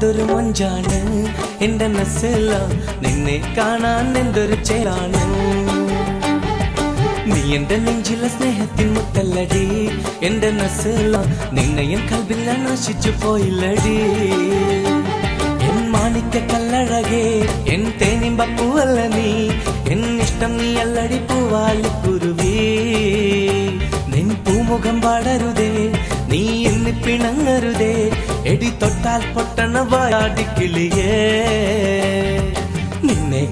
എന്തൊരു മൊഞ്ചാണ് എന്റെ നസ്സല നിന്നെ കാണാൻ എന്തൊരു ചേലാണ് നീ എന്റെ നെഞ്ചിലെ സ്നേഹത്തിൻ മുത്തല്ലടി എന്റെ നസ്സല നിന്നെ എൻ കൽബിൽ നശിച്ചു പോയില്ലടി എൻ മാണിക്ക കല്ലഴകേ എൻ തേനിമ്പൂവല്ല നീ എൻ ഇഷ്ടം നീ അല്ലടി പൂവാലിക്കുരുവി നിൻ പൂമുഖം പാടരുതേ നീ എന്നി പിണങ്ങരുതേ എടി തൊട്ടാൽ പൊട്ടണ വാടിക്കിളിയേ നിന്നെ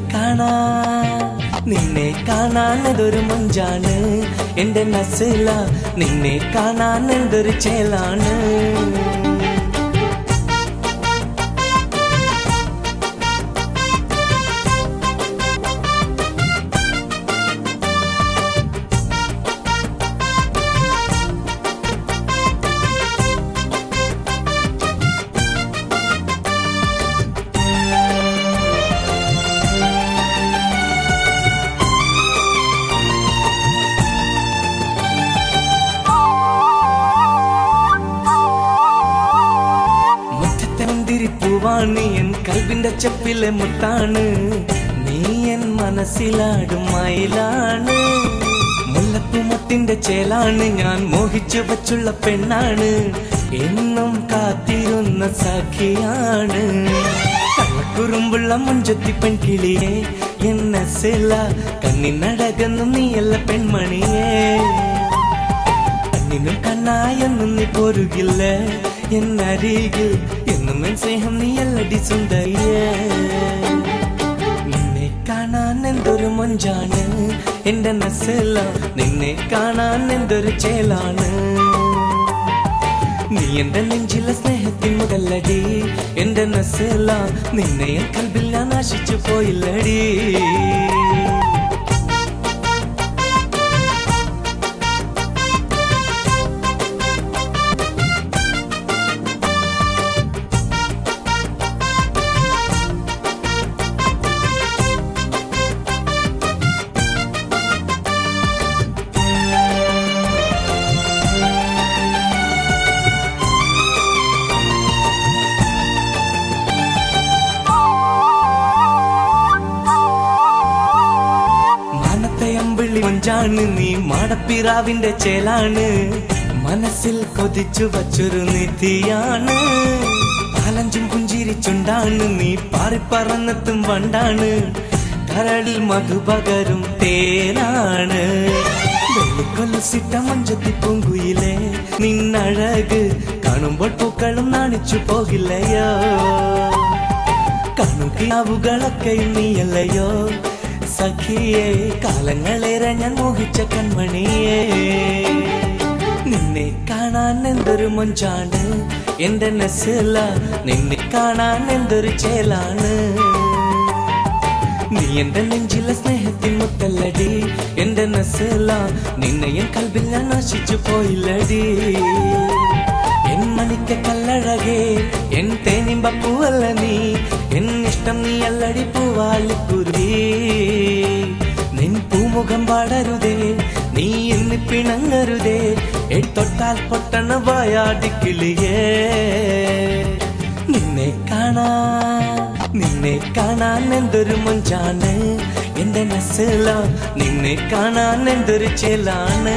കാണാൻ അതൊരു മൊഞ്ചാണ് എന്റെ നസ്സല നിന്നെ കാണാൻ എന്തൊരു ചേലാണ് പൂവാണ് എൻ കൽബിന്റെ ചെപ്പിലെ മുത്താണ് നീ എൻ മനസ്സിലാടും മയിലാണ് മുല്ലപ്പൂമത്തിന്റെ ചേലാണ് ഞാൻ മോഹിച്ചു വച്ചുള്ള പെണ്ണാണ് എന്നും കാത്തിരുന്ന സഖിയാണ് കള്ളക്കുറുമ്പുള്ള മുഞ്ചത്തി പെൺകിളിയെ എന്നെ സെല കണ്ണിനടകുന്നു നീയല്ല പെൺമണിയേ കണ്ണിനും കണ്ണായെന്നും നീ പോരുകില്ല എന്നരികിൽ എന്നും എൻ സ്നേഹം നീയല്ലടി സുന്ദരിയേ നിന്നെ കാണാൻ എന്തൊരു മൊഞ്ചാണ് എന്റെ നസ്സല നിന്നെ കാണാൻ എന്തൊരു ചേലാണ് നീ എന്റെ നെഞ്ചിലെ സ്നേഹത്തിൻ മുതലടി എന്റെ നസ്സല നിന്നെ എൻ കൽബിൽ ഞാൻ നശിച്ചു പോയില്ലടി മൊഞ്ചാണ് നീ മാടപ്പിറാവിന്റെ ചേലാണ് മനസ്സിൽ കൊതിച്ചു വച്ചൊരു നിധിയാണ് പാലഞ്ചും പുഞ്ചിരിച്ചുണ്ടാണ് നീ പാറിപ്പറന്നെത്തും വണ്ടാണ് കരളിൽ മധുപകരും തേനാണ് വെള്ളിക്കൊലുസിട്ട മഞ്ചത്തി പൂങ്കുയിലെ നിന്നഴക് കാണുമ്പോൾ പൂക്കളും നാണിച്ചു പോകില്ലയോ കണ്ണുകിയാവുകളൊക്കെ നീയല്ലയോ സഖിയേ കാലങ്ങളേറെ ഞാൻ മോഹിച്ച കൺമണിയേ നിന്നെ കാണാൻ എന്തൊരു മൊഞ്ചാണ് എന്റെ നസ്സല നിന്നെ കാണാൻ എന്തൊരു ചേലാണ് നീ എന്റെ നെഞ്ചിലെ സ്നേഹത്തിൻ മുത്തല്ലടി എന്റെ നസ്സല നിന്നെ എൻ കൽബിൽ ഞാൻ നശിച്ചു പോയില്ലടി എൻ മണിക്ക കല്ലഴകേ എൻ തേനിമ്പൂവല്ല നീ എൻ ഇഷ്ടം നീ അല്ലടി പൂവാലിക്കുരുവി നിൻ പൂമുഖം പാടരുതേ നീ എന്നി പിണങ്ങരുതേ എടി തൊട്ടാൽ പൊട്ടണ വായാടിക്കിളിയേ നിന്നെ കാണാൻ എന്തൊരു മൊഞ്ചാണ് എന്റെ നസ്സല നിന്നെ കാണാൻ എന്തൊരു ചേലാണ്